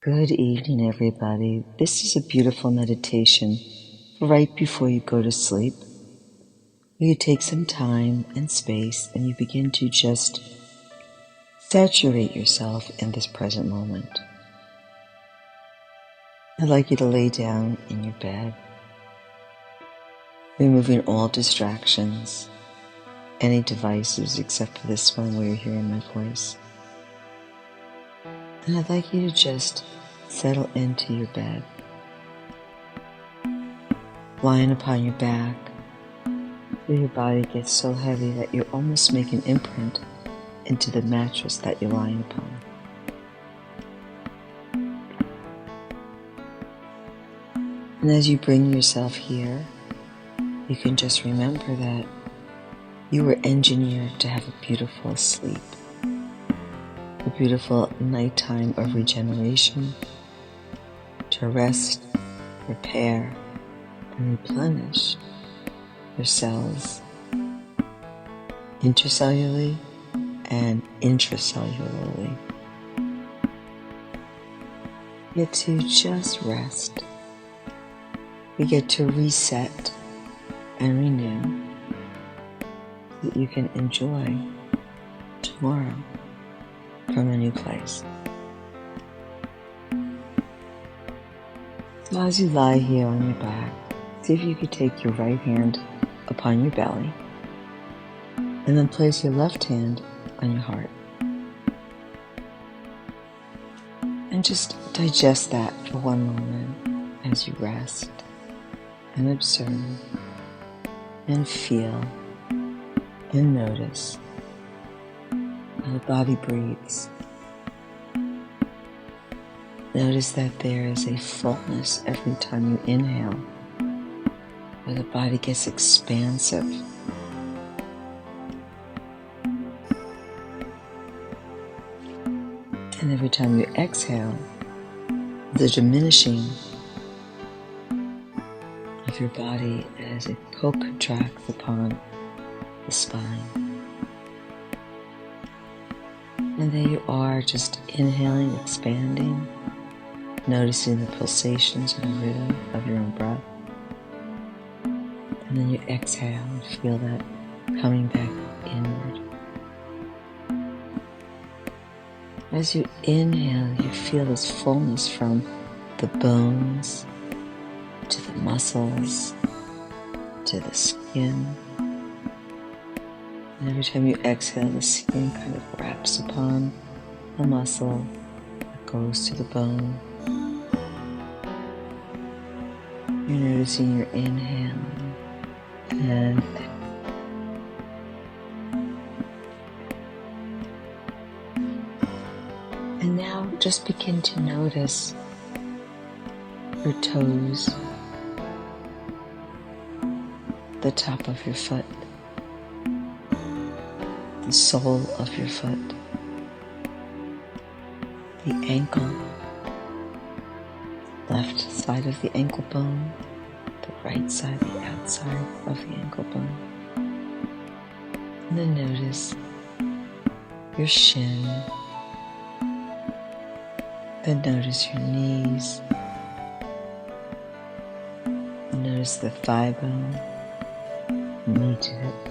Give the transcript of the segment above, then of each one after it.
Good evening, everybody. This is a beautiful meditation for right before you go to sleep. You take some time and space and you begin to just saturate yourself in this present moment. I'd like you to lay down in your bed, removing all distractions, any devices except for this one where you're hearing my voice. And I'd like you to just settle into your bed, lying upon your back, where your body gets so heavy that you almost make an imprint into the mattress that you're lying upon. And as you bring yourself here, you can just remember that you were engineered to have a beautiful sleep, a beautiful nighttime of regeneration, to rest, repair, and replenish your cells intercellularly and intracellularly. You get to just rest. You get to reset and renew so that you can enjoy tomorrow from a new place. So as you lie here on your back, see if you could take your right hand upon your belly and then place your left hand on your heart. And just digest that for one moment as you rest and observe and feel and notice how the body breathes. Notice that there is a fullness every time you inhale, where the body gets expansive. And every time you exhale, the diminishing of your body as it co-contracts upon the spine. And there you are, just inhaling, expanding, noticing the pulsations and the rhythm of your own breath. And then you exhale and feel that coming back inward. As you inhale, you feel this fullness from the bones to the muscles to the skin. And every time you exhale, the skin kind of wraps upon the muscle that goes to the bone. You're noticing your inhaling and now just begin to notice your toes, the top of your foot, the sole of your foot, the ankle, left side of the ankle bone, the right side, the outside of the ankle bone. And then notice your shin. Then notice your knees. And notice the thigh bone, knee to hip.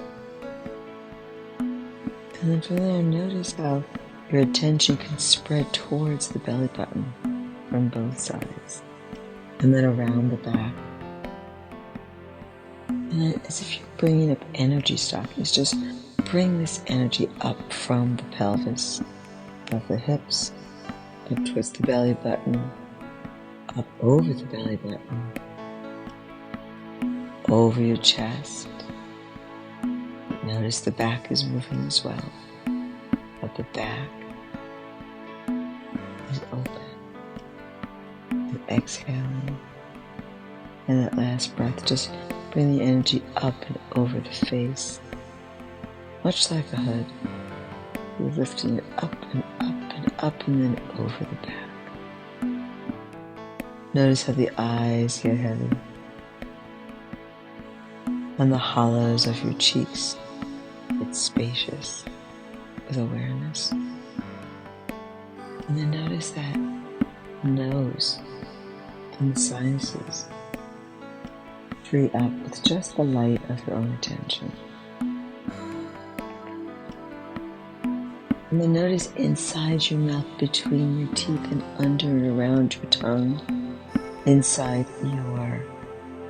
And then from there, notice how your attention can spread towards the belly button from both sides. And then around the back. And then as if you're bringing up energy stockings, just bring this energy up from the pelvis, above the hips, up towards the belly button, up over the belly button, over your chest. Notice the back is moving as well, but the back is open. And exhaling, and that last breath, just bring the energy up and over the face, much like a hood. You're lifting it up and up and up and then over the back. Notice how the eyes get heavy and the hollows of your cheeks get spacious with awareness. And then notice that nose and the sinuses free up with just the light of your own attention. And then notice inside your mouth, between your teeth and under and around your tongue, inside your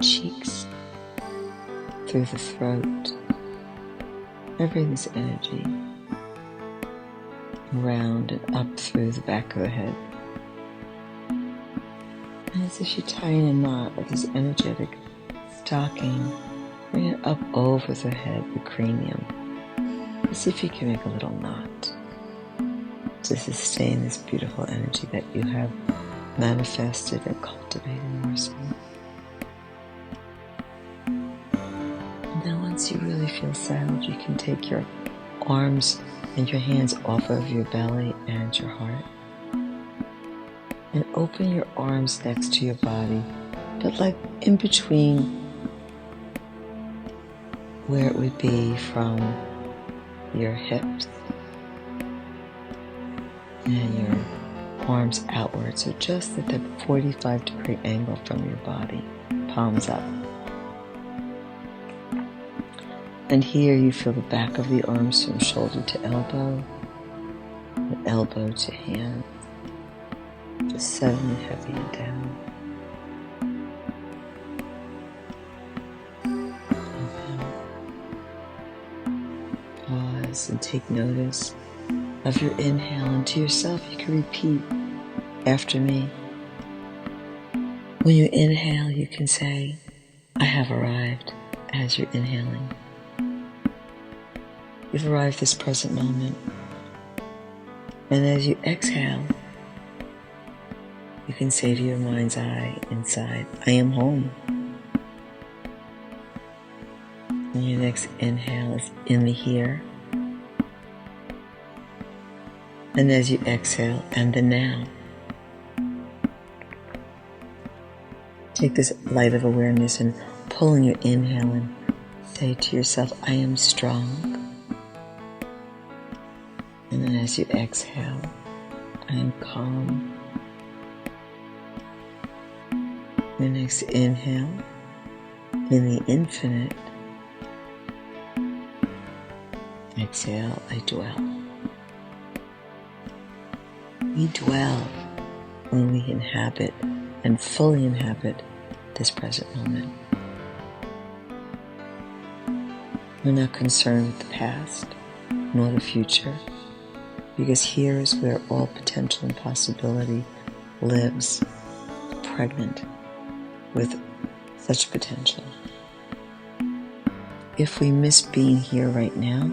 cheeks, through the throat. I bring this energy around and up through the back of the head. And as if you're tying a knot of this energetic stocking, bring it up over the head, the cranium. As if you can make a little knot to sustain this beautiful energy that you have manifested and cultivated in yourself. And then once you really feel settled, you can take your arms and your hands off of your belly and your heart. And open your arms next to your body, but like in between where it would be from your hips and your arms outwards, so just at that 45-degree angle from your body, palms up. And here you feel the back of the arms from shoulder to elbow, and elbow to hand, just settling heavy and down. Pause and take notice of your inhale, and to yourself you can repeat after me. When you inhale, you can say, "I have arrived," as you're inhaling. You've arrived this present moment. And as you exhale, you can say to your mind's eye inside, "I am home." And your next inhale is in the here. And as you exhale, and the now. Take this light of awareness and pulling your inhale and say to yourself, "I am strong." And then as you exhale, "I am calm." Your next inhale, in the infinite. Exhale, "I dwell." We dwell when we inhabit and fully inhabit this present moment. We're not concerned with the past nor the future, because here is where all potential and possibility lives, pregnant with such potential. If we miss being here right now,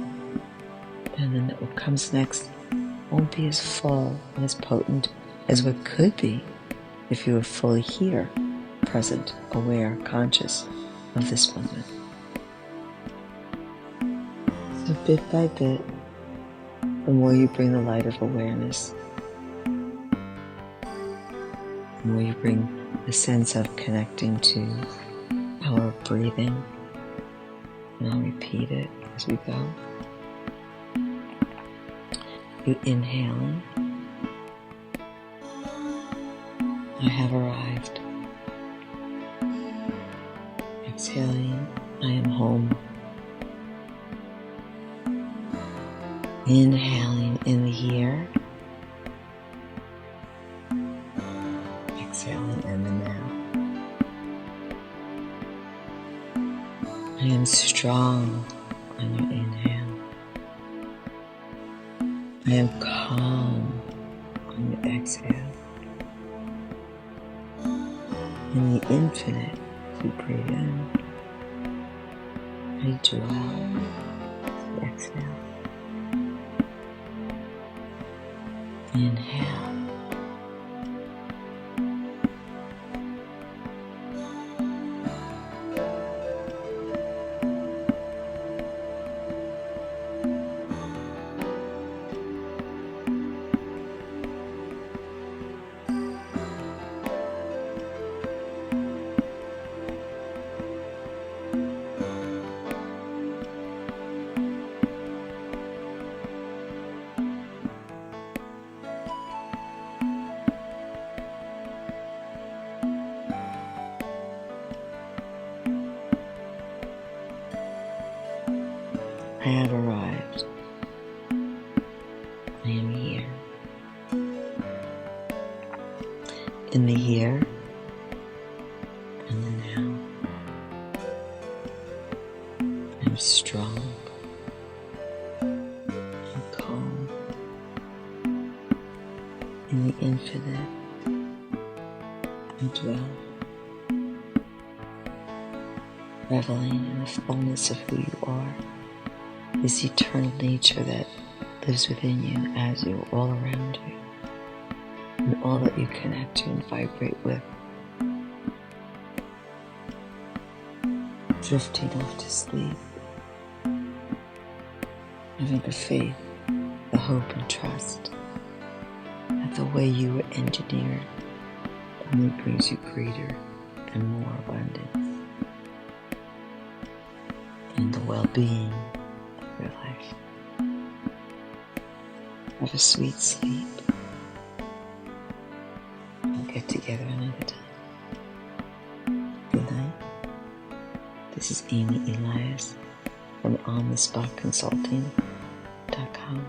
then what comes next won't be as full and as potent as what could be if you were fully here, present, aware, conscious of this moment. So bit by bit, the more you bring the light of awareness, the more you bring the sense of connecting to our breathing, and I'll repeat it as we go. You inhaling, "I have arrived." Exhaling, "I am home." Inhaling in the here. Exhaling in the now. I am strong on your inhale. I am calm on your exhale. In the infinite, as you breathe in, I dwell as you exhale. Inhale. I have arrived. I am here. In the here and the now. I'm strong and calm. In the infinite, I dwell, reveling in the fullness of who you are, this eternal nature that lives within you as you are all around you, and all that you connect to and vibrate with, drifting off to sleep, having the faith, the hope and trust that the way you were engineered only brings you greater and more abundance in the well-being of your life. Have a sweet sleep. We'll get together another time. Good night. This is Amy Elias from onthespotconsulting.com.